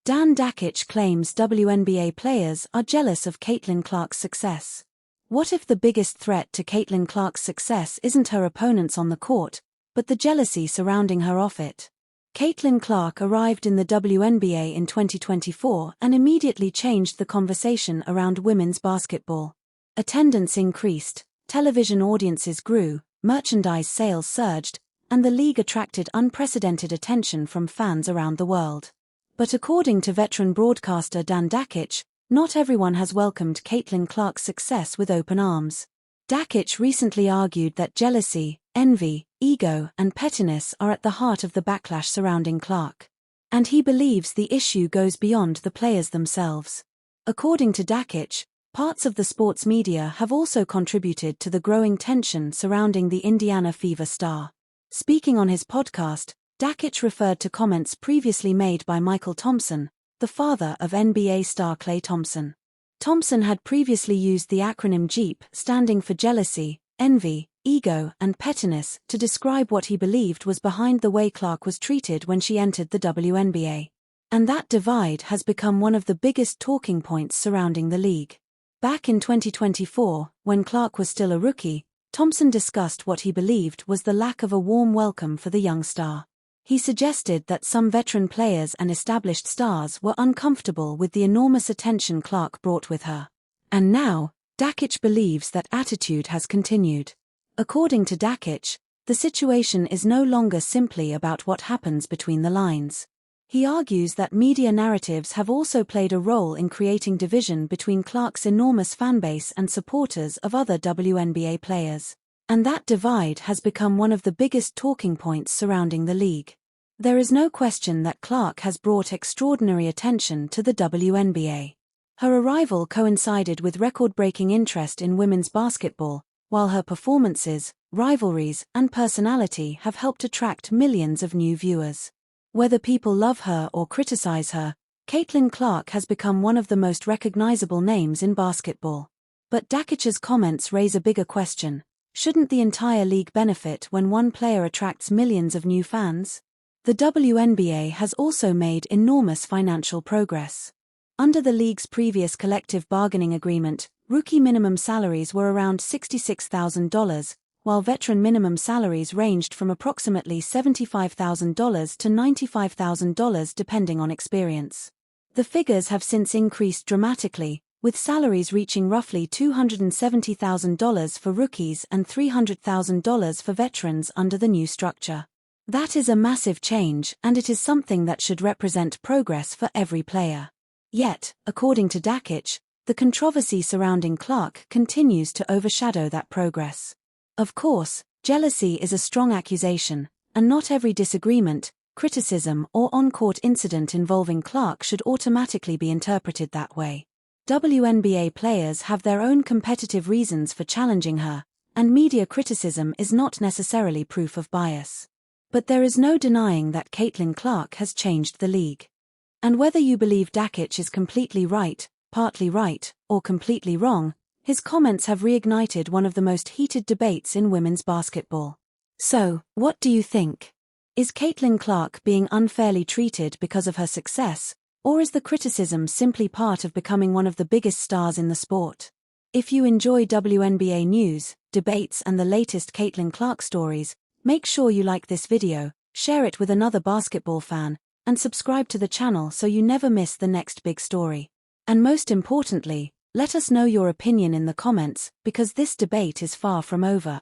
Dan Dakich claims WNBA players are jealous of Caitlin Clark's success. What if the biggest threat to Caitlin Clark's success isn't her opponents on the court, but the jealousy surrounding her off it? Caitlin Clark arrived in the WNBA in 2024 and immediately changed the conversation around women's basketball. Attendance increased, television audiences grew, merchandise sales surged, and the league attracted unprecedented attention from fans around the world. But according to veteran broadcaster Dan Dakich, not everyone has welcomed Caitlin Clark's success with open arms. Dakich recently argued that jealousy, envy, ego, and pettiness are at the heart of the backlash surrounding Clark. And he believes the issue goes beyond the players themselves. According to Dakich, parts of the sports media have also contributed to the growing tension surrounding the Indiana Fever star. Speaking on his podcast, Dakich referred to comments previously made by Mychal Thompson, the father of NBA star Klay Thompson. Thompson had previously used the acronym JEEP, standing for jealousy, envy, ego, and pettiness, to describe what he believed was behind the way Clark was treated when she entered the WNBA. And that divide has become one of the biggest talking points surrounding the league. Back in 2024, when Clark was still a rookie, Thompson discussed what he believed was the lack of a warm welcome for the young star. He suggested that some veteran players and established stars were uncomfortable with the enormous attention Clark brought with her. And now, Dakich believes that attitude has continued. According to Dakich, the situation is no longer simply about what happens between the lines. He argues that media narratives have also played a role in creating division between Clark's enormous fanbase and supporters of other WNBA players. And that divide has become one of the biggest talking points surrounding the league. There is no question that Clark has brought extraordinary attention to the WNBA. Her arrival coincided with record-breaking interest in women's basketball, while her performances, rivalries, and personality have helped attract millions of new viewers. Whether people love her or criticize her, Caitlin Clark has become one of the most recognizable names in basketball. But Dakich's comments raise a bigger question. Shouldn't the entire league benefit when one player attracts millions of new fans? The WNBA has also made enormous financial progress. Under the league's previous collective bargaining agreement, rookie minimum salaries were around $66,000, while veteran minimum salaries ranged from approximately $75,000 to $95,000 depending on experience. The figures have since increased dramatically, with salaries reaching roughly $270,000 for rookies and $300,000 for veterans under the new structure. That is a massive change, and it is something that should represent progress for every player. Yet, according to Dakich, the controversy surrounding Clark continues to overshadow that progress. Of course, jealousy is a strong accusation, and not every disagreement, criticism, or on-court incident involving Clark should automatically be interpreted that way. WNBA players have their own competitive reasons for challenging her, and media criticism is not necessarily proof of bias. But there is no denying that Caitlin Clark has changed the league. And whether you believe Dakich is completely right, partly right, or completely wrong, his comments have reignited one of the most heated debates in women's basketball. So, what do you think? Is Caitlin Clark being unfairly treated because of her success, or is the criticism simply part of becoming one of the biggest stars in the sport? If you enjoy WNBA news, debates, and the latest Caitlin Clark stories, make sure you like this video, share it with another basketball fan, and subscribe to the channel so you never miss the next big story. And most importantly, let us know your opinion in the comments, because this debate is far from over.